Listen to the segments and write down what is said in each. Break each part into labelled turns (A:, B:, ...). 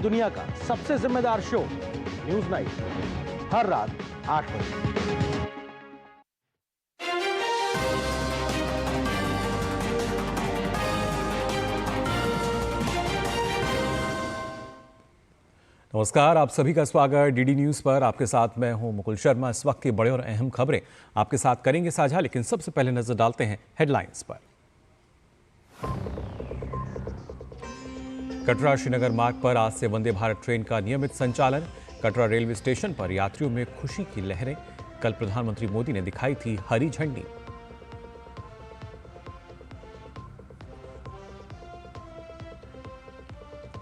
A: दुनिया का सबसे जिम्मेदार शो न्यूज नाइट हर रात 8 बजे।
B: नमस्कार, आप सभी का स्वागत डीडी न्यूज पर। आपके साथ मैं हूं मुकुल शर्मा। इस वक्त की बड़े और अहम खबरें आपके साथ करेंगे साझा, लेकिन सबसे पहले नजर डालते हैं हेडलाइंस पर। कटरा श्रीनगर मार्ग पर आज से वंदे भारत ट्रेन का नियमित संचालन। कटरा रेलवे स्टेशन पर यात्रियों में खुशी की लहरें। कल प्रधानमंत्री मोदी ने दिखाई थी हरी झंडी।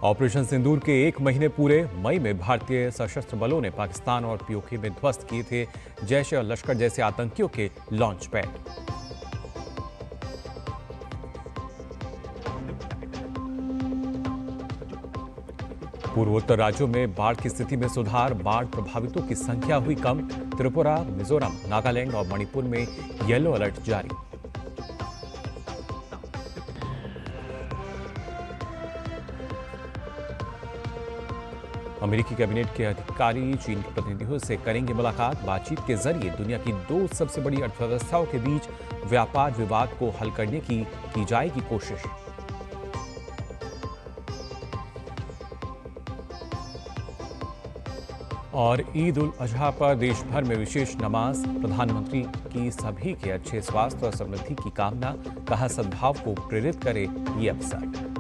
B: ऑपरेशन सिंदूर के 1 महीने पूरे। मई में भारतीय सशस्त्र बलों ने पाकिस्तान और पीओके में ध्वस्त किए थे जैश और लश्कर जैसे आतंकियों के लॉन्च पैड। पूर्वोत्तर राज्यों में बाढ़ की स्थिति में सुधार। बाढ़ प्रभावितों की संख्या हुई कम। त्रिपुरा, मिजोरम, नागालैंड और मणिपुर में येलो अलर्ट जारी। अमेरिकी कैबिनेट के अधिकारी चीन के प्रतिनिधियों से करेंगे मुलाकात। बातचीत के जरिए दुनिया की 2 सबसे बड़ी अर्थव्यवस्थाओं के बीच व्यापार विवाद को हल करने की जाएगी कोशिश। और ईद उल अजहा पर देश भर में विशेष नमाज। प्रधानमंत्री की सभी के अच्छे स्वास्थ्य और समृद्धि की कामना। कहा, सद्भाव को प्रेरित करे ये अवसर।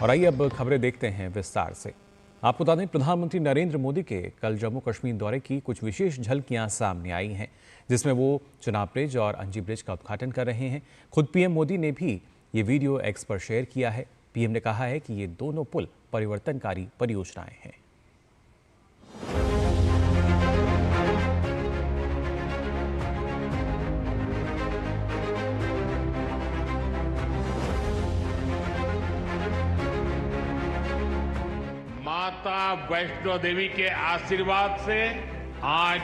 B: और आइए अब खबरें देखते हैं विस्तार से। आपको बता दें, प्रधानमंत्री नरेंद्र मोदी के कल जम्मू कश्मीर दौरे की कुछ विशेष झलकियां सामने आई हैं, जिसमें वो चुनाव ब्रिज और अंजी ब्रिज का उद्घाटन कर रहे हैं। खुद पीएम मोदी ने भी ये वीडियो एक्स पर शेयर किया है। पीएम ने कहा है कि ये दोनों पुल परिवर्तनकारी परियोजनाएं हैं।
C: माता वैष्णो देवी के आशीर्वाद से आज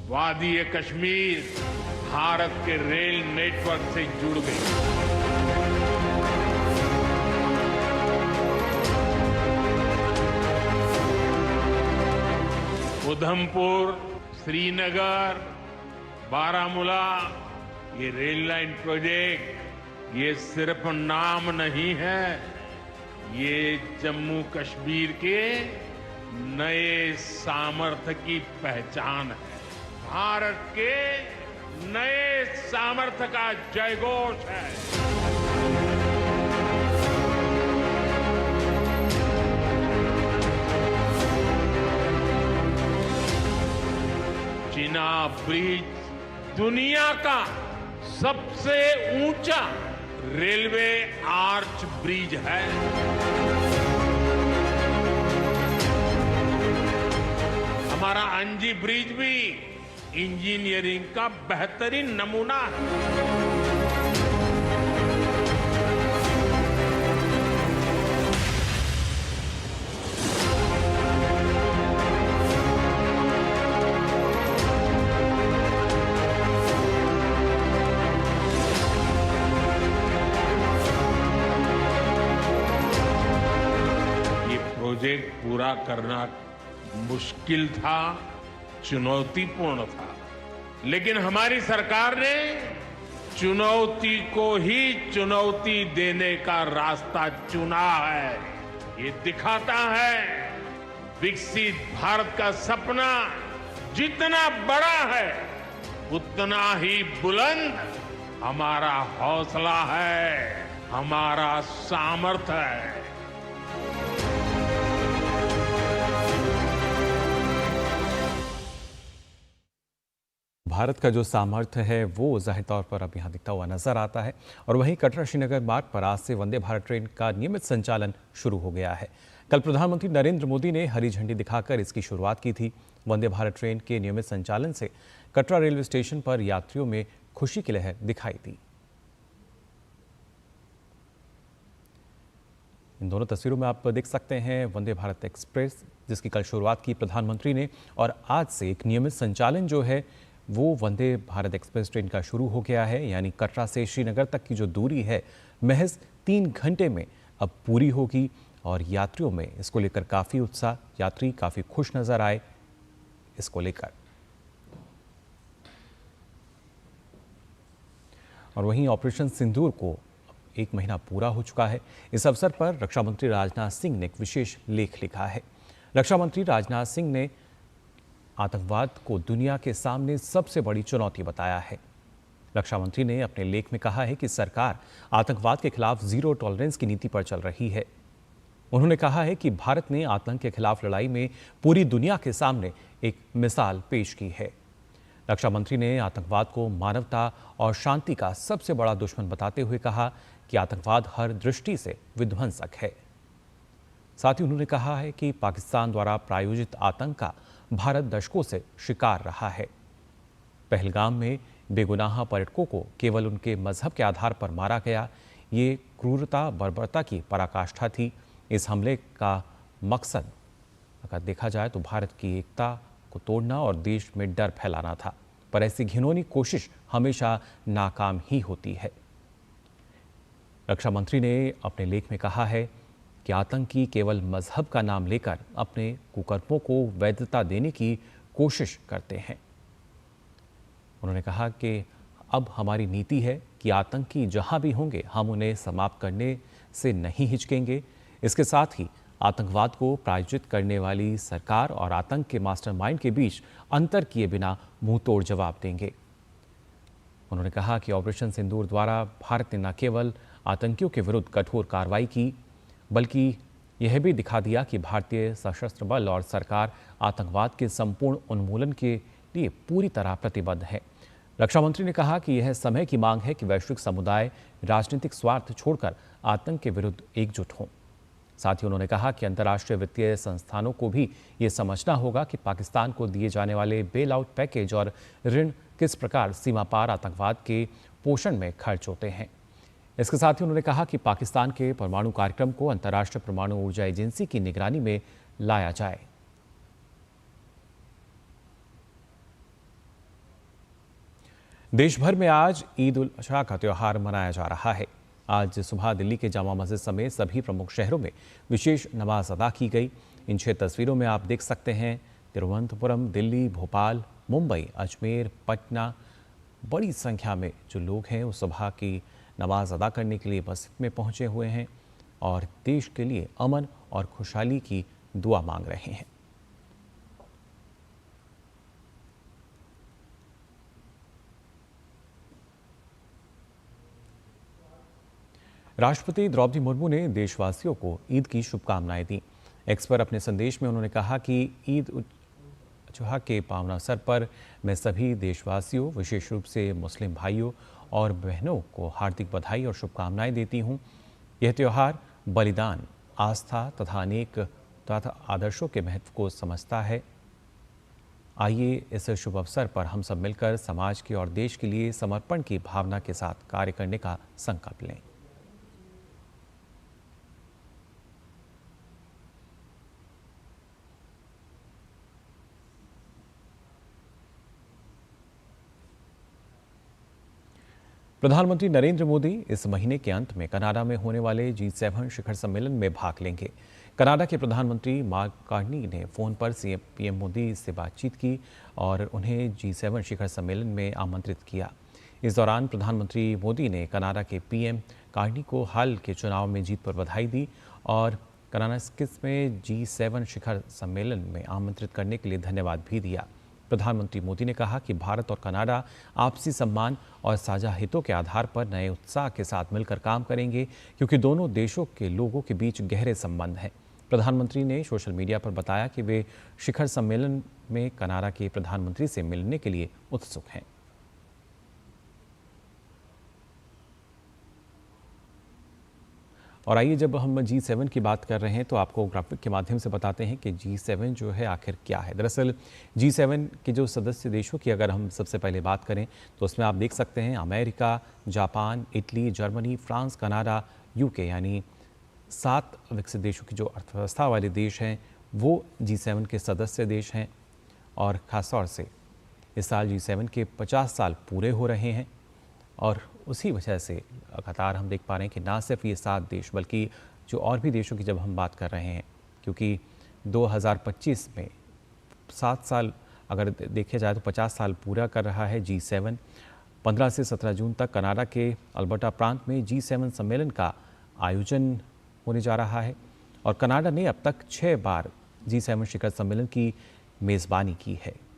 C: वादी कश्मीर भारत के रेल नेटवर्क से जुड़ गई। उधमपुर, श्रीनगर, बारामूला, ये रेल लाइन प्रोजेक्ट ये सिर्फ नाम नहीं है, ये जम्मू कश्मीर के नए सामर्थ्य की पहचान है। भारत के नए सामर्थ्य का जयघोष है। चीनाब ब्रिज दुनिया का सबसे ऊंचा रेलवे आर्च ब्रिज है। हमारा अंजी ब्रिज भी इंजीनियरिंग का बेहतरीन नमूना है। प्रोजेक्ट पूरा करना मुश्किल था, चुनौतीपूर्ण था, लेकिन हमारी सरकार ने चुनौती को ही चुनौती देने का रास्ता चुना है। ये दिखाता है विकसित भारत का सपना जितना बड़ा है उतना ही बुलंद हमारा हौसला है, हमारा सामर्थ्य है।
B: भारत का जो सामर्थ्य है वो जाहिर तौर पर अब यहाँ दिखता हुआ नजर आता है। और वहीं कटरा श्रीनगर मार्ग पर आज से वंदे भारत ट्रेन का नियमित संचालन शुरू हो गया है। कल प्रधानमंत्री नरेंद्र मोदी ने हरी झंडी दिखाकर इसकी शुरुआत की थी। वंदे भारत ट्रेन के नियमित संचालन से कटरा रेलवे स्टेशन पर यात्रियों में खुशी की लहर दिखाई दी। इन दोनों तस्वीरों में आप देख सकते हैं वंदे भारत एक्सप्रेस, जिसकी कल शुरुआत की प्रधानमंत्री ने, और आज से एक नियमित संचालन जो है वो वंदे भारत एक्सप्रेस ट्रेन का शुरू हो गया है। यानी कटरा से श्रीनगर तक की जो दूरी है महज 3 घंटे में अब पूरी होगी और यात्रियों में इसको लेकर काफ़ी उत्साह, यात्री काफ़ी खुश नजर आए इसको लेकर। और वहीं ऑपरेशन सिंदूर को 1 महीना पूरा हो चुका है। इस अवसर पर रक्षा मंत्री राजनाथ सिंह ने एक विशेष लेख लिखा है। रक्षा मंत्री राजनाथ सिंह ने आतंकवाद को दुनिया के सामने सबसे बड़ी चुनौती बताया है। रक्षा मंत्री ने अपने लेख में कहा है कि सरकार आतंकवाद के खिलाफ जीरो टॉलरेंस की नीति पर चल रही है। उन्होंने कहा है कि भारत ने आतंक के खिलाफ लड़ाई में पूरी दुनिया के सामने एक मिसाल पेश की है। रक्षा मंत्री ने आतंकवाद को मानवता और शांति का सबसे बड़ा दुश्मन बताते हुए कहा कि आतंकवाद हर दृष्टि से विध्वंसक है। साथ ही उन्होंने कहा है कि पाकिस्तान द्वारा प्रायोजित आतंक का भारत दशकों से शिकार रहा है। पहलगाम में बेगुनाह पर्यटकों को केवल उनके मजहब के आधार पर मारा गया, ये क्रूरता बर्बरता की पराकाष्ठा थी। इस हमले का मकसद अगर देखा जाए तो भारत की एकता को तोड़ना और देश में डर फैलाना था, पर ऐसी घिनौनी कोशिश हमेशा नाकाम ही होती है। रक्षा मंत्री ने अपने लेख में कहा है कि आतंकी केवल मजहब का नाम लेकर अपने कुकर्मों को वैधता देने की कोशिश करते हैं। उन्होंने कहा कि अब हमारी नीति है कि आतंकी जहां भी होंगे हम उन्हें समाप्त करने से नहीं हिचकेंगे। इसके साथ ही आतंकवाद को प्रायोजित करने वाली सरकार और आतंक के मास्टरमाइंड के बीच अंतर किए बिना मुंहतोड़ जवाब देंगे। उन्होंने कहा कि ऑपरेशन सिंदूर द्वारा भारत ने न केवल आतंकियों के विरुद्ध कठोर कार्रवाई की, बल्कि यह भी दिखा दिया कि भारतीय सशस्त्र बल और सरकार आतंकवाद के संपूर्ण उन्मूलन के लिए पूरी तरह प्रतिबद्ध है। रक्षा मंत्री ने कहा कि यह समय की मांग है कि वैश्विक समुदाय राजनीतिक स्वार्थ छोड़कर आतंक के विरुद्ध एकजुट हों। साथ ही उन्होंने कहा कि अंतर्राष्ट्रीय वित्तीय संस्थानों को भी ये समझना होगा कि पाकिस्तान को दिए जाने वाले बेल आउट पैकेज और ऋण किस प्रकार सीमा पार आतंकवाद के पोषण में खर्च होते हैं। इसके साथ ही उन्होंने कहा कि पाकिस्तान के परमाणु कार्यक्रम को अंतर्राष्ट्रीय परमाणु ऊर्जा एजेंसी की निगरानी में लाया जाए। देश भर में आज ईद उल अजहा का त्यौहार मनाया जा रहा है। आज सुबह दिल्ली के जामा मस्जिद समेत सभी प्रमुख शहरों में विशेष नमाज अदा की गई। इन 6 तस्वीरों में आप देख सकते हैं तिरुवनंतपुरम, दिल्ली, भोपाल, मुंबई, अजमेर, पटना, बड़ी संख्या में जो लोग हैं वो सुबह की नमाज अदा करने के लिए मस्जिद में पहुंचे हुए हैं और देश के लिए अमन और खुशहाली की दुआ मांग रहे हैं। राष्ट्रपति द्रौपदी मुर्मू ने देशवासियों को ईद की शुभकामनाएं दी। एक्स पर अपने संदेश में उन्होंने कहा कि ईद उल अजहा के पावन अवसर पर मैं सभी देशवासियों, विशेष रूप से मुस्लिम भाइयों और बहनों को हार्दिक बधाई और शुभकामनाएं देती हूं। यह त्यौहार बलिदान, आस्था तथा आदर्शों के महत्व को समझता है। आइए इस शुभ अवसर पर हम सब मिलकर समाज के और देश के लिए समर्पण की भावना के साथ कार्य करने का संकल्प लें। प्रधानमंत्री नरेंद्र मोदी इस महीने के अंत में कनाडा में होने वाले G7 शिखर सम्मेलन में भाग लेंगे। कनाडा के प्रधानमंत्री मार्क कार्नी ने फोन पर पीएम मोदी से बातचीत की और उन्हें G7 शिखर सम्मेलन में आमंत्रित किया। इस दौरान प्रधानमंत्री मोदी ने कनाडा के पीएम कार्नी को हाल के चुनाव में जीत पर बधाई दी और कनाडास्किस में G7 शिखर सम्मेलन में आमंत्रित करने के लिए धन्यवाद भी दिया। प्रधानमंत्री मोदी ने कहा कि भारत और कनाडा आपसी सम्मान और साझा हितों के आधार पर नए उत्साह के साथ मिलकर काम करेंगे, क्योंकि दोनों देशों के लोगों के बीच गहरे संबंध हैं। प्रधानमंत्री ने सोशल मीडिया पर बताया कि वे शिखर सम्मेलन में कनाडा के प्रधानमंत्री से मिलने के लिए उत्सुक हैं। और आइए, जब हम G7 की बात कर रहे हैं तो आपको ग्राफिक के माध्यम से बताते हैं कि G7 जो है आखिर क्या है। दरअसल G7 के जो सदस्य देशों की अगर हम सबसे पहले बात करें तो उसमें आप देख सकते हैं America, Japan, Italy, Germany, France, Canada, UK, यानी 7 विकसित देशों की जो अर्थव्यवस्था वाले देश हैं वो G7 के सदस्य देश हैं। और ख़ासतौर से इस साल G7 के 50 साल पूरे हो रहे हैं और उसी वजह से लगातार हम देख पा रहे हैं कि ना सिर्फ ये 7 देश बल्कि जो और भी देशों की जब हम बात कर रहे हैं, क्योंकि 2025 में 7 साल अगर देखे जाए तो 50 साल पूरा कर रहा है G7। 15 से 17 जून तक कनाडा के अल्बर्टा प्रांत में G7 सम्मेलन का आयोजन होने जा रहा है और कनाडा ने अब तक 6 बार G7 शिखर सम्मेलन की मेज़बानी की है।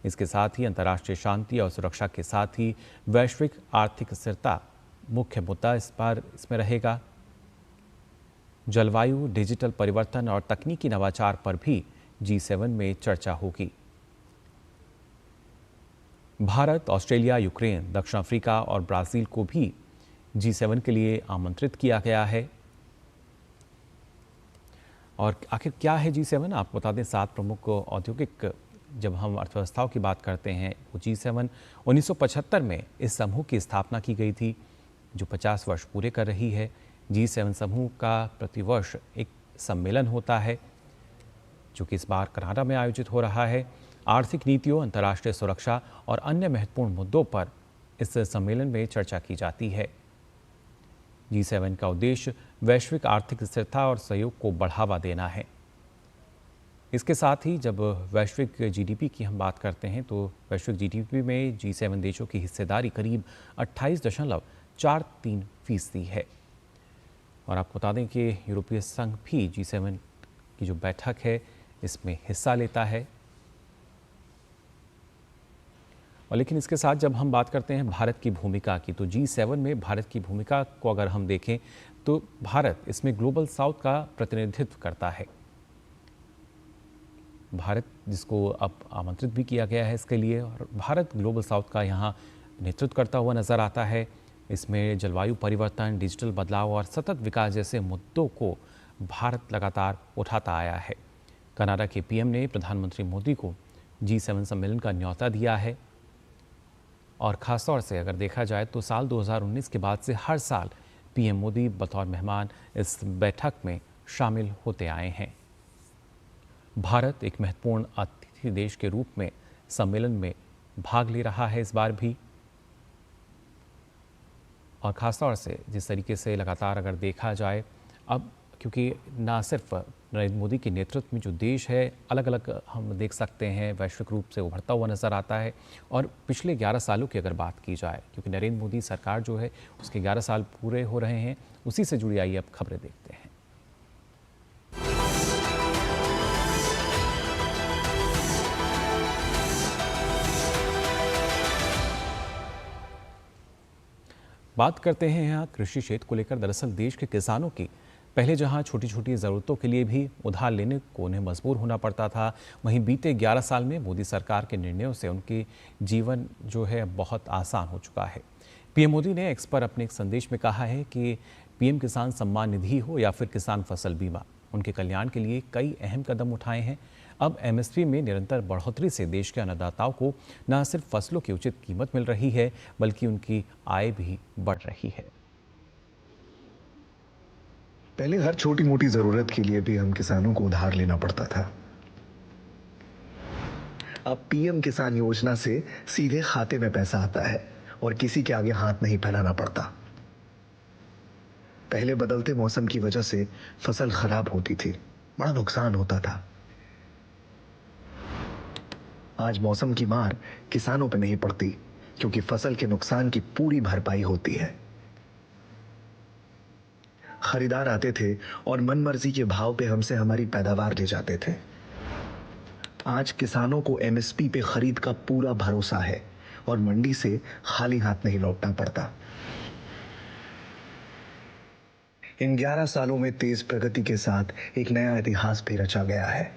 B: इसके साथ ही अंतर्राष्ट्रीय शांति और सुरक्षा के साथ ही वैश्विक आर्थिक स्थिरता मुख्य मुद्दा इस बार इसमें रहेगा। जलवायु, डिजिटल परिवर्तन और तकनीकी नवाचार पर भी G7 में चर्चा होगी। भारत, ऑस्ट्रेलिया, यूक्रेन, दक्षिण अफ्रीका और ब्राजील को भी G7 के लिए आमंत्रित किया गया है। और आखिर क्या है G7? आपको बता दें, 7 प्रमुख औद्योगिक जब हम अर्थव्यवस्थाओं की बात करते हैं वो G7 1975 में इस समूह की स्थापना की गई थी, जो 50 वर्ष पूरे कर रही है। G7 समूह का प्रतिवर्ष एक सम्मेलन होता है जो कि इस बार कनाडा में आयोजित हो रहा है। आर्थिक नीतियों, अंतर्राष्ट्रीय सुरक्षा और अन्य महत्वपूर्ण मुद्दों पर इस सम्मेलन में चर्चा की जाती है। G7 का उद्देश्य वैश्विक आर्थिक स्थिरता और सहयोग को बढ़ावा देना है। इसके साथ ही जब वैश्विक जीडीपी की हम बात करते हैं तो वैश्विक जीडीपी में G7 देशों की हिस्सेदारी करीब 28.43% है। और आपको बता दें कि यूरोपीय संघ भी G7 की जो बैठक है इसमें हिस्सा लेता है। और लेकिन इसके साथ जब हम बात करते हैं भारत की भूमिका की, तो G7 में भारत की भूमिका को अगर हम देखें तो भारत इसमें ग्लोबल साउथ का प्रतिनिधित्व करता है। भारत जिसको अब आमंत्रित भी किया गया है इसके लिए, और भारत ग्लोबल साउथ का यहाँ नेतृत्व करता हुआ नज़र आता है। इसमें जलवायु परिवर्तन, डिजिटल बदलाव और सतत विकास जैसे मुद्दों को भारत लगातार उठाता आया है। कनाडा के पीएम ने प्रधानमंत्री मोदी को G7 सम्मेलन का न्योता दिया है और ख़ासतौर से अगर देखा जाए तो साल 2019 के बाद से हर साल पीएम मोदी बतौर मेहमान इस बैठक में शामिल होते आए हैं। भारत एक महत्वपूर्ण अतिथि देश के रूप में सम्मेलन में भाग ले रहा है इस बार भी। और ख़ासतौर से जिस तरीके से लगातार अगर देखा जाए अब, क्योंकि ना सिर्फ नरेंद्र मोदी के नेतृत्व में जो देश है अलग अलग हम देख सकते हैं वैश्विक रूप से उभरता हुआ नज़र आता है। और पिछले 11 सालों की अगर बात की जाए, क्योंकि नरेंद्र मोदी सरकार जो है उसके 11 साल पूरे हो रहे हैं, उसी से जुड़ी आइए अब खबरें देखते हैं। बात करते हैं यहाँ कृषि क्षेत्र को लेकर। दरअसल देश के किसानों की पहले जहाँ छोटी छोटी ज़रूरतों के लिए भी उधार लेने को उन्हें मजबूर होना पड़ता था, वहीं बीते 11 साल में मोदी सरकार के निर्णयों से उनकी जीवन जो है बहुत आसान हो चुका है। पीएम मोदी ने एक्स पर अपने एक संदेश में कहा है कि पीएम किसान सम्मान निधि हो या फिर किसान फसल बीमा, उनके कल्याण के लिए कई अहम कदम उठाए हैं। अब एमएसपी में निरंतर बढ़ोतरी से देश के अन्नदाताओं को न सिर्फ फसलों की उचित कीमत मिल रही है बल्कि उनकी आय भी बढ़ रही है।
D: पहले हर छोटी मोटी जरूरत के लिए भी हम किसानों को उधार लेना पड़ता था। अब पीएम किसान योजना से सीधे खाते में पैसा आता है और किसी के आगे हाथ नहीं फैलाना पड़ता। पहले बदलते मौसम की वजह से फसल खराब होती थी, बड़ा नुकसान होता था। आज मौसम की मार किसानों पे नहीं पड़ती क्योंकि फसल के नुकसान की पूरी भरपाई होती है। खरीदार आते थे और मनमर्जी के भाव पे हमसे हमारी पैदावार ले जाते थे। आज किसानों को एमएसपी पे खरीद का पूरा भरोसा है और मंडी से खाली हाथ नहीं लौटना पड़ता। इन 11 सालों में तेज प्रगति के साथ एक नया इतिहास भी रचा गया है।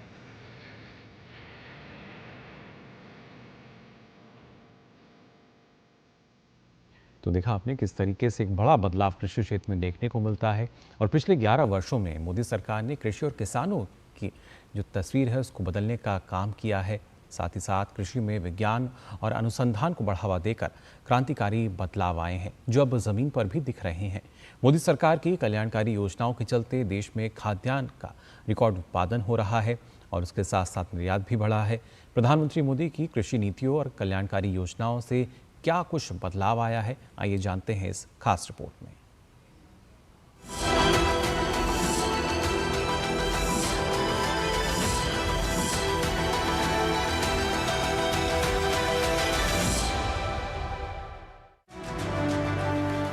B: तो देखा आपने किस तरीके से एक बड़ा बदलाव कृषि क्षेत्र में देखने को मिलता है। और पिछले 11 वर्षों में मोदी सरकार ने कृषि और किसानों की जो तस्वीर है उसको बदलने का काम किया है। साथ ही साथ कृषि में विज्ञान और अनुसंधान को बढ़ावा देकर क्रांतिकारी बदलाव आए हैं, जो अब जमीन पर भी दिख रहे हैं। मोदी सरकार की कल्याणकारी योजनाओं के चलते देश में खाद्यान्न का रिकॉर्ड उत्पादन हो रहा है और उसके साथ साथ निर्यात भी बढ़ा है। प्रधानमंत्री मोदी की कृषि नीतियों और कल्याणकारी योजनाओं से क्या कुछ बदलाव आया है, आइए जानते हैं इस खास रिपोर्ट में।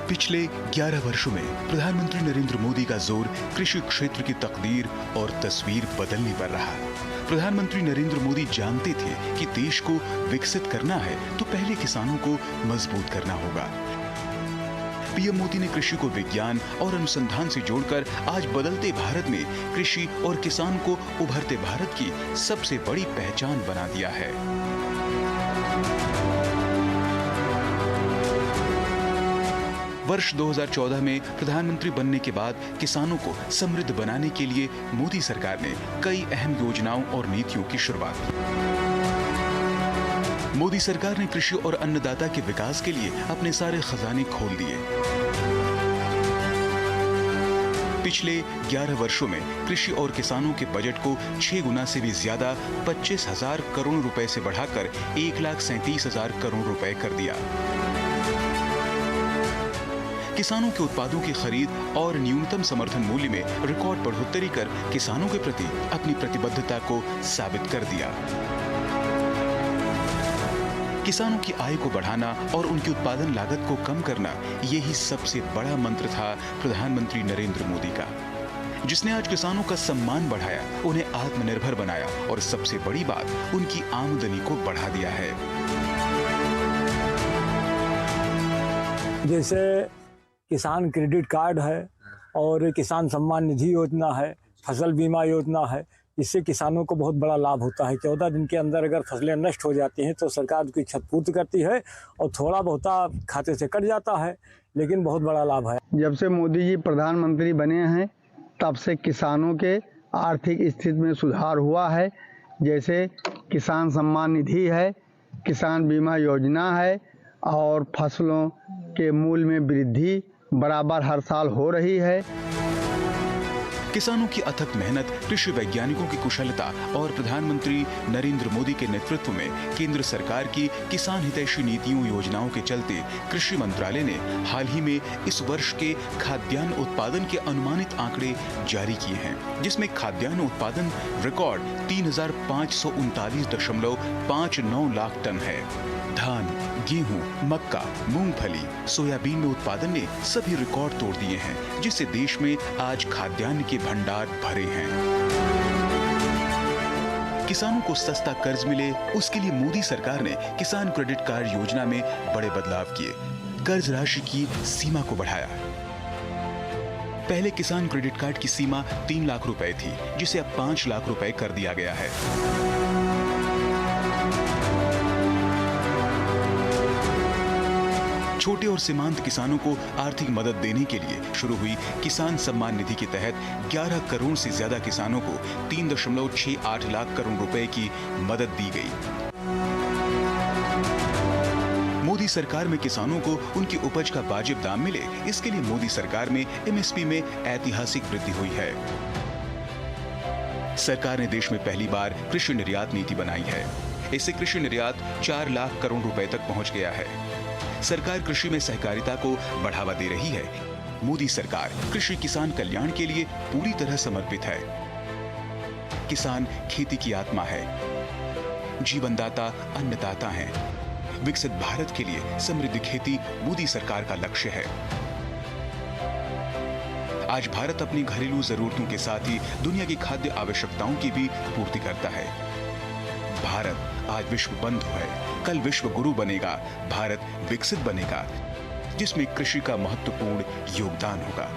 E: पिछले 11 वर्षों में प्रधानमंत्री नरेंद्र मोदी का जोर कृषि क्षेत्र की तकदीर और तस्वीर बदलने पर रहा। प्रधानमंत्री नरेंद्र मोदी जानते थे कि देश को विकसित करना है तो पहले किसानों को मजबूत करना होगा। पीएम मोदी ने कृषि को विज्ञान और अनुसंधान से जोड़कर आज बदलते भारत में कृषि और किसान को उभरते भारत की सबसे बड़ी पहचान बना दिया है। वर्ष 2014 में प्रधानमंत्री बनने के बाद किसानों को समृद्ध बनाने के लिए मोदी सरकार ने कई अहम योजनाओं और नीतियों की शुरुआत की। मोदी सरकार ने कृषि और अन्नदाता के विकास के लिए अपने सारे खजाने खोल दिए। पिछले 11 वर्षों में कृषि और किसानों के बजट को 6 गुना से भी ज्यादा 25,000 करोड़ रुपए से बढ़ाकर 1,37,000 करोड़ रुपए कर दिया। किसानों के उत्पादों की खरीद और न्यूनतम समर्थन मूल्य में रिकॉर्ड बढ़ोतरी कर किसानों के प्रति अपनी प्रतिबद्धता को साबित कर दिया। किसानों की आय को बढ़ाना और उनकी उत्पादन लागत को कम करना, यही सबसे बड़ा मंत्र था प्रधानमंत्री नरेंद्र मोदी का, जिसने आज किसानों का सम्मान बढ़ाया, उन्हें आत्मनिर्भर बनाया और सबसे बड़ी बात, उनकी आमदनी को बढ़ा दिया है।
F: जैसे किसान क्रेडिट कार्ड है और किसान सम्मान निधि योजना है, फसल बीमा योजना है, इससे किसानों को बहुत बड़ा लाभ होता है। 14 दिन के अंदर अगर फसलें नष्ट हो जाती हैं तो सरकार उसकी क्षतिपूर्ति करती है और थोड़ा बहुत खाते से कट जाता है, लेकिन बहुत बड़ा लाभ है।
G: जब से मोदी जी प्रधानमंत्री बने हैं तब से किसानों के आर्थिक स्थिति में सुधार हुआ है। जैसे किसान सम्मान निधि है, किसान बीमा योजना है और फसलों के मूल्य में वृद्धि बराबर हर साल हो रही है।
E: किसानों की अथक मेहनत, कृषि वैज्ञानिकों की कुशलता और प्रधानमंत्री नरेंद्र मोदी के नेतृत्व में केंद्र सरकार की किसान हितैषी नीतियों योजनाओं के चलते कृषि मंत्रालय ने हाल ही में इस वर्ष के खाद्यान्न उत्पादन के अनुमानित आंकड़े जारी किए हैं, जिसमें खाद्यान्न उत्पादन रिकॉर्ड 3,539.59 लाख टन है। धान, गेहूं, मक्का, मूंगफली, सोयाबीन में उत्पादन ने सभी रिकॉर्ड तोड़ दिए हैं, जिससे देश में आज खाद्यान्न के भंडार भरे हैं। किसानों को सस्ता कर्ज मिले, उसके लिए मोदी सरकार ने किसान क्रेडिट कार्ड योजना में बड़े बदलाव किए। कर्ज राशि की सीमा को बढ़ाया। पहले किसान क्रेडिट कार्ड की सीमा 3 लाख रुपए थी, जिसे अब 5 लाख रुपए कर दिया गया है। छोटे और सीमांत किसानों को आर्थिक मदद देने के लिए शुरू हुई किसान सम्मान निधि के तहत 11 करोड़ से ज्यादा किसानों को 3.68 लाख करोड़ रुपए की मदद दी गई। मोदी सरकार में किसानों को उनकी उपज का वाजिब दाम मिले, इसके लिए मोदी सरकार में एमएसपी में ऐतिहासिक वृद्धि हुई है। सरकार ने देश में पहली बार कृषि निर्यात नीति बनाई है। इससे कृषि निर्यात 4 लाख करोड़ रुपए तक पहुंच गया है। सरकार कृषि में सहकारिता को बढ़ावा दे रही है। मोदी सरकार कृषि किसान कल्याण के लिए पूरी तरह समर्पित है। किसान खेती की आत्मा है, जीवनदाता अन्नदाता है। विकसित भारत के लिए समृद्ध खेती मोदी सरकार का लक्ष्य है। आज भारत अपनी घरेलू जरूरतों के साथ ही दुनिया की खाद्य आवश्यकताओं की भी पूर्ति करता है। भारत आज विश्व बंधु है, कल विश्व गुरु बनेगा। भारत विकसित बनेगा, जिसमें कृषि का महत्वपूर्ण योगदान होगा।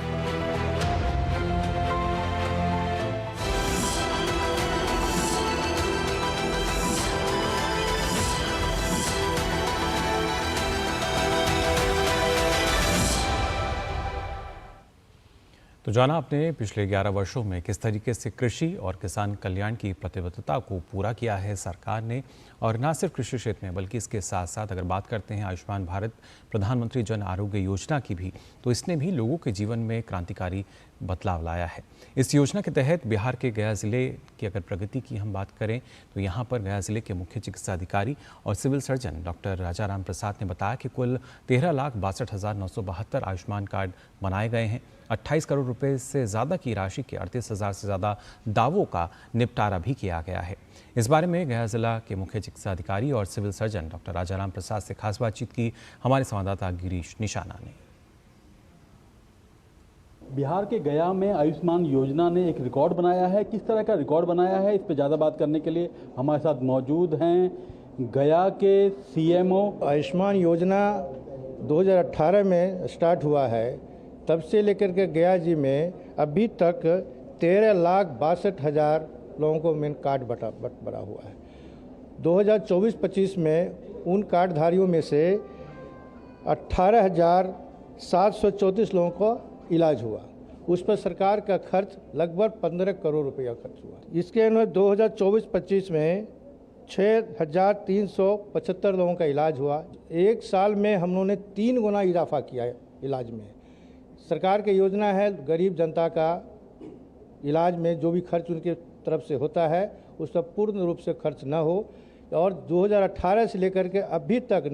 B: तो जाना आपने पिछले 11 वर्षों में किस तरीके से कृषि और किसान कल्याण की प्रतिबद्धता को पूरा किया है सरकार ने, और न सिर्फ कृषि क्षेत्र में बल्कि इसके साथ साथ अगर बात करते हैं आयुष्मान भारत प्रधानमंत्री जन आरोग्य योजना की भी, तो इसने भी लोगों के जीवन में क्रांतिकारी बदलाव लाया है। इस योजना के तहत बिहार के गया ज़िले की अगर प्रगति की हम बात करें तो यहाँ पर गया ज़िले के मुख्य चिकित्सा अधिकारी और सिविल सर्जन डॉक्टर राजाराम प्रसाद ने बताया कि कुल 13,62,972 आयुष्मान कार्ड बनाए गए हैं। 28 करोड़ रुपए से ज़्यादा की राशि के 38,000 से ज़्यादा दावों का निपटारा भी किया गया है। इस बारे में गया जिला के मुख्य चिकित्सा अधिकारी और सिविल सर्जन डॉक्टर राजाराम प्रसाद से खास बातचीत की हमारे संवाददाता गिरीश निशाना ने।
H: बिहार के गया में आयुष्मान योजना ने एक रिकॉर्ड बनाया है। किस तरह का रिकॉर्ड बनाया है, इस पर ज़्यादा बात करने के लिए हमारे साथ मौजूद हैं गया के सीएमओ।
I: आयुष्मान योजना 2018 में स्टार्ट हुआ है, तब से लेकर के गया जी में अभी तक 13,62,000 लोगों को मेन कार्ड बटा हुआ है। 2024-25 में उन कार्डधारियों में से 18,734 लोगों को इलाज हुआ। उस पर सरकार का खर्च लगभग 15 करोड़ रुपया खर्च हुआ। इसके अलावा 2024-25 में 6,375 लोगों का इलाज हुआ। एक साल में हम लोगों ने 3 गुना इजाफा किया है इलाज में। सरकार की योजना है गरीब जनता का इलाज में जो भी खर्च उनके तरफ से होता है उस पर पूर्ण रूप से खर्च न हो। और 2018 से लेकर के अभी तक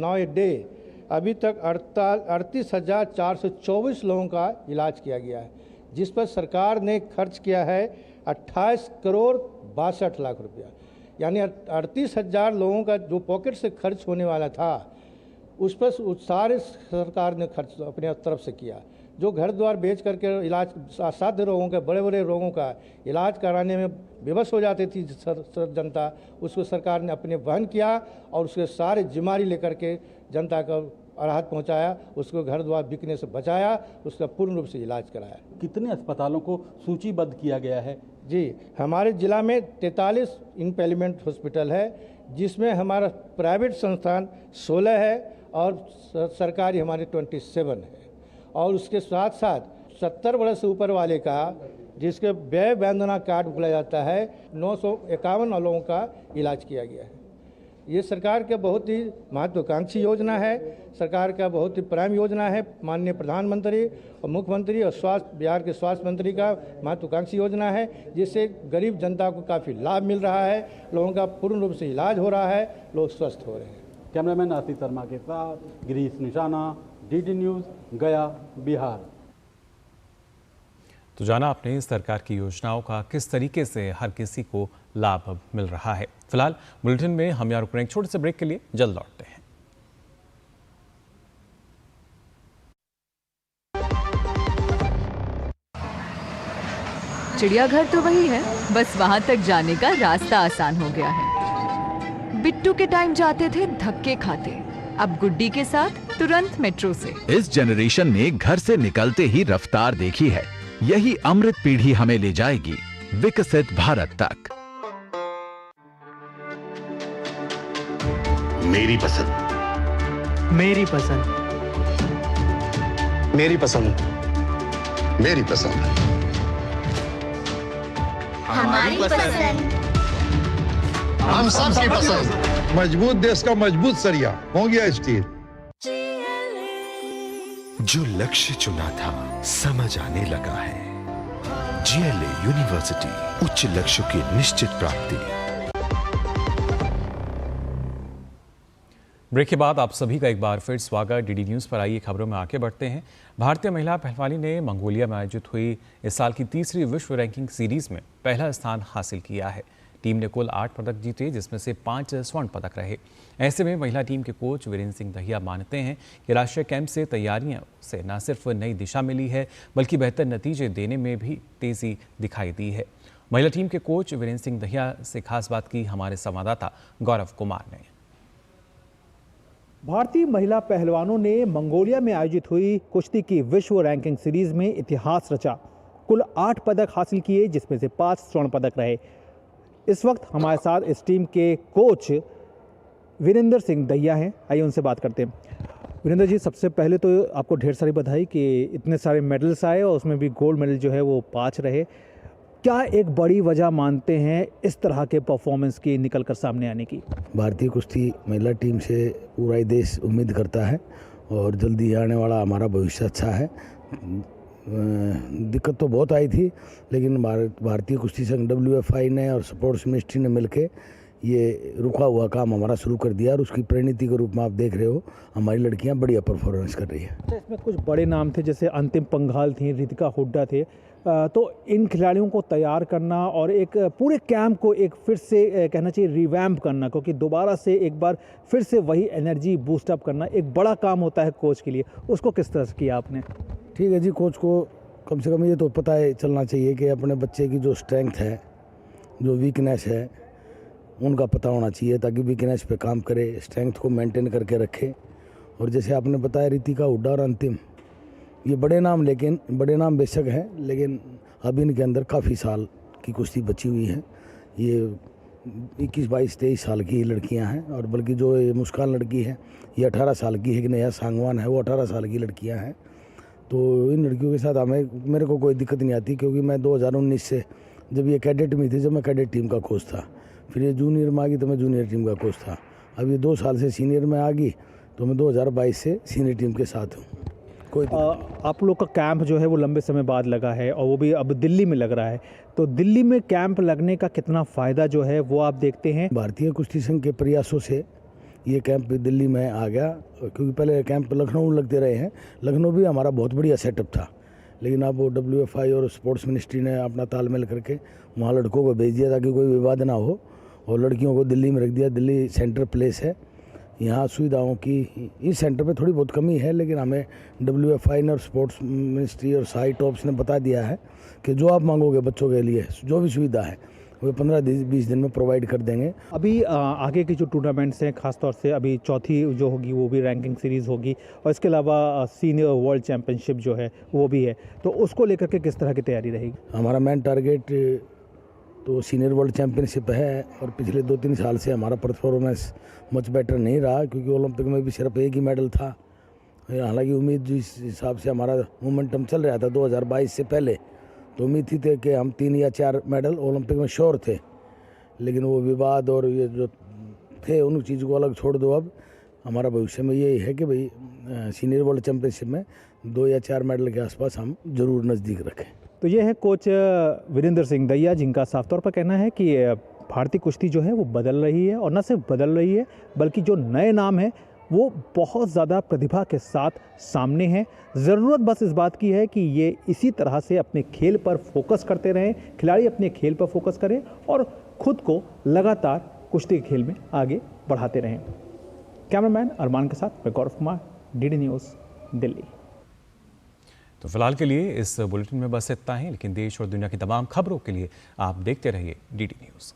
I: अभी तक 38,424 लोगों का इलाज किया गया है, जिस पर सरकार ने खर्च किया है 28 करोड़ 62 लाख रुपया। यानी 38,000 लोगों का जो पॉकेट से खर्च होने वाला था उस पर सारे सरकार ने खर्च अपने तरफ से किया। जो घर द्वार बेच करके इलाज असाध्य रोगों के बड़े बड़े रोगों का इलाज कराने में विवश हो जाती थी जनता, उसको सरकार ने अपने वहन किया और उसके सारे जिम्मेदारी लेकर के जनता को राहत पहुंचाया, उसको घर द्वार बिकने से बचाया, उसका पूर्ण रूप से इलाज कराया।
H: कितने अस्पतालों को सूचीबद्ध किया गया है?
I: जी, हमारे जिला में 43 इम्पेलिमेंट हॉस्पिटल है, जिसमें हमारा प्राइवेट संस्थान 16 है और सरकारी हमारे 27 है। और उसके साथ साथ 70 वर्ष से ऊपर वाले का जिसके व्यय वंदना कार्ड बोला जाता है 951 लोगों का इलाज किया गया है। ये सरकार का बहुत ही महत्वाकांक्षी योजना है, सरकार का बहुत ही प्राइम योजना है। माननीय प्रधानमंत्री और मुख्यमंत्री और बिहार के स्वास्थ्य मंत्री का महत्वाकांक्षी योजना है, जिससे गरीब जनता को काफ़ी लाभ मिल रहा है, लोगों का पूर्ण रूप से इलाज हो रहा है, लोग स्वस्थ हो रहे हैं।
H: कैमरामैन आशीष शर्मा के साथ गिरीश निशाना, डीडी न्यूज़, गया, बिहार।
B: तो जाना आपने सरकार की योजनाओं का किस तरीके से हर किसी को लाभ मिल रहा है। फिलहाल बुलेटिन में हम यहाँ रुक रहे हैं एक छोटे से ब्रेक के लिए, जल्द लौटते हैं।
J: चिड़ियाघर तो वही है, बस वहां तक जाने का रास्ता आसान हो गया है। बिट्टू के टाइम जाते थे धक्के खाते, अब गुड्डी के साथ तुरंत मेट्रो से।
K: इस जनरेशन ने घर से निकलते ही रफ्तार देखी है, यही अमृत पीढ़ी हमें ले जाएगी विकसित भारत तक।
L: मेरी पसंद,
M: मेरी पसंद,
L: मेरी पसंद, मेरी पसंद,
N: हमारी पसंद,
L: हम सबकी पसंद।
O: मजबूत देश का मजबूत सरिया हो गया स्टील।
P: जो लक्ष्य चुना था समझ आने लगा है। GLA यूनिवर्सिटी, उच्च लक्ष्यों की निश्चित प्राप्ति।
B: ब्रेक के बाद आप सभी का एक बार फिर स्वागत। डीडी न्यूज़ पर आइए खबरों में आगे बढ़ते हैं। भारतीय महिला पहलवानी ने मंगोलिया में आयोजित हुई इस साल की तीसरी विश्व रैंकिंग सीरीज में पहला स्थान हासिल किया है। टीम ने कुल 8 पदक जीते, जिसमें से 5 स्वर्ण पदक रहे। ऐसे में महिला टीम के कोच वीरेंद्र सिंह दहिया मानते हैं कि राष्ट्रीय कैंप से तैयारियों से न सिर्फ नई दिशा मिली है, बल्कि बेहतर नतीजे देने में भी तेजी दिखाई दी है। महिला टीम के कोच वीरेंद्र सिंह दहिया से खास बात की हमारे संवाददाता गौरव कुमार ने।
Q: भारतीय महिला पहलवानों ने मंगोलिया में आयोजित हुई कुश्ती की विश्व रैंकिंग सीरीज में इतिहास रचा। कुल 8 पदक हासिल किए, जिसमें से 5 स्वर्ण पदक रहे। इस वक्त हमारे साथ इस टीम के कोच वीरेंद्र सिंह दहिया हैं, आइए उनसे बात करते हैं। वीरेंद्र जी, सबसे पहले तो आपको ढेर सारी बधाई कि इतने सारे मेडल्स आए और उसमें भी गोल्ड मेडल जो है वो 5 रहे। क्या एक बड़ी वजह मानते हैं इस तरह के परफॉर्मेंस की निकल कर सामने आने की?
R: भारतीय कुश्ती महिला टीम से पूरा ही देश उम्मीद करता है और जल्दी आने वाला हमारा भविष्य अच्छा है। दिक्कत तो बहुत आई थी, लेकिन भारतीय कुश्ती संघ WFI ने और स्पोर्ट्स मिनिस्ट्री ने मिलकर ये रुका हुआ काम हमारा शुरू कर दिया और उसकी परिणति के रूप में आप देख रहे हो हमारी लड़कियां बढ़िया परफॉर्मेंस कर रही है।
Q: तो इसमें कुछ बड़े नाम थे, जैसे अंतिम पंघाल थी, रितिका हुड्डा थे, तो इन खिलाड़ियों को तैयार करना और एक पूरे कैंप को एक फिर से कहना चाहिए रिवैम्प करना, क्योंकि दोबारा से एक बार फिर से वही एनर्जी बूस्टअप करना एक बड़ा काम होता है कोच के लिए। उसको किस तरह से किया आपने?
R: ठीक है जी, कोच को कम से कम ये तो पता है चलना चाहिए कि अपने बच्चे की जो स्ट्रेंथ है, जो वीकनेस है, उनका पता होना चाहिए ताकि वीकनेस पे काम करे, स्ट्रेंथ को मेंटेन करके रखे। और जैसे आपने बताया रितिका हुड्डा और अंतिम, ये बड़े नाम, लेकिन बड़े नाम बेशक हैं, लेकिन अब इनके अंदर काफ़ी साल की कुश्ती बची हुई है। ये 21, 22, 23 साल की लड़कियां हैं और बल्कि जो ये मुस्कान लड़की है ये 18 साल की है, कि नया सांगवान है वो 18 साल की लड़कियां हैं। तो इन लड़कियों के साथ मेरे को कोई दिक्कत नहीं आती, क्योंकि मैं 2019 से जब ये कैडेट में थी, जब मैं कैडेट टीम का कोच था, फिर ये जूनियर में आ गई तो मैं जूनियर टीम का कोच था, अब ये 2 साल से सीनियर में आ गई तो मैं 2022 से सीनियर टीम के साथ हूँ। कोई
Q: आप लोग का कैंप जो है वो लंबे समय बाद लगा है और वो भी अब दिल्ली में लग रहा है, तो दिल्ली में कैंप लगने का कितना फ़ायदा जो है वो आप देखते हैं?
R: भारतीय कुश्ती संघ के प्रयासों से ये कैंप भी दिल्ली में आ गया, क्योंकि पहले कैंप लखनऊ में लगते रहे हैं। लखनऊ भी हमारा बहुत बढ़िया सेटअप था, लेकिन अब वो WFI और स्पोर्ट्स मिनिस्ट्री ने अपना तालमेल करके वहाँ लड़कों को भेज दिया ताकि कोई विवाद ना हो, और लड़कियों को दिल्ली में रख दिया। दिल्ली सेंटर प्लेस है, यहाँ सुविधाओं की इस सेंटर पे थोड़ी बहुत कमी है, लेकिन हमें WFI ने और स्पोर्ट्स मिनिस्ट्री और साई टॉप्स ने बता दिया है कि जो आप मांगोगे बच्चों के लिए जो भी सुविधा है वो 15-20 दिन में प्रोवाइड कर देंगे।
Q: अभी आगे की जो टूर्नामेंट्स हैं, खासतौर से अभी चौथी जो होगी वो भी रैंकिंग सीरीज़ होगी और इसके अलावा सीनियर वर्ल्ड चैम्पियनशिप जो है वो भी है, तो उसको लेकर के किस तरह की तैयारी रहेगी?
R: हमारा मेन टारगेट तो सीनियर वर्ल्ड चैम्पियनशिप है, और पिछले 2-3 साल से हमारा परफॉर्मेंस मच बेटर नहीं रहा, क्योंकि ओलंपिक में भी सिर्फ एक ही मेडल था। हालांकि उम्मीद जिस हिसाब से हमारा मोमेंटम चल रहा था 2022 से पहले, तो उम्मीद थी कि हम 3 या 4 मेडल ओलंपिक में श्योर थे, लेकिन वो विवाद और ये जो थे उन चीज़ को अलग छोड़ दो। अब हमारा भविष्य में यही है कि भाई सीनियर वर्ल्ड चैम्पियनशिप में 2 या 4 मेडल के आसपास हम जरूर नज़दीक रखें।
Q: तो ये है कोच वीरेंद्र सिंह दहिया, जिनका साफ तौर पर कहना है कि भारतीय कुश्ती जो है वो बदल रही है, और न सिर्फ बदल रही है बल्कि जो नए नाम हैं वो बहुत ज़्यादा प्रतिभा के साथ सामने हैं। ज़रूरत बस इस बात की है कि ये इसी तरह से अपने खेल पर फोकस करते रहें, खिलाड़ी अपने खेल पर फोकस करें और ख़ुद को लगातार कुश्ती के खेल में आगे बढ़ाते रहें। कैमरामैन अरमान के साथ मैं गौरव कुमार, DD न्यूज़, दिल्ली।
B: तो फिलहाल के लिए इस बुलेटिन में बस इतना ही, लेकिन देश और दुनिया की तमाम खबरों के लिए आप देखते रहिए DD न्यूज़।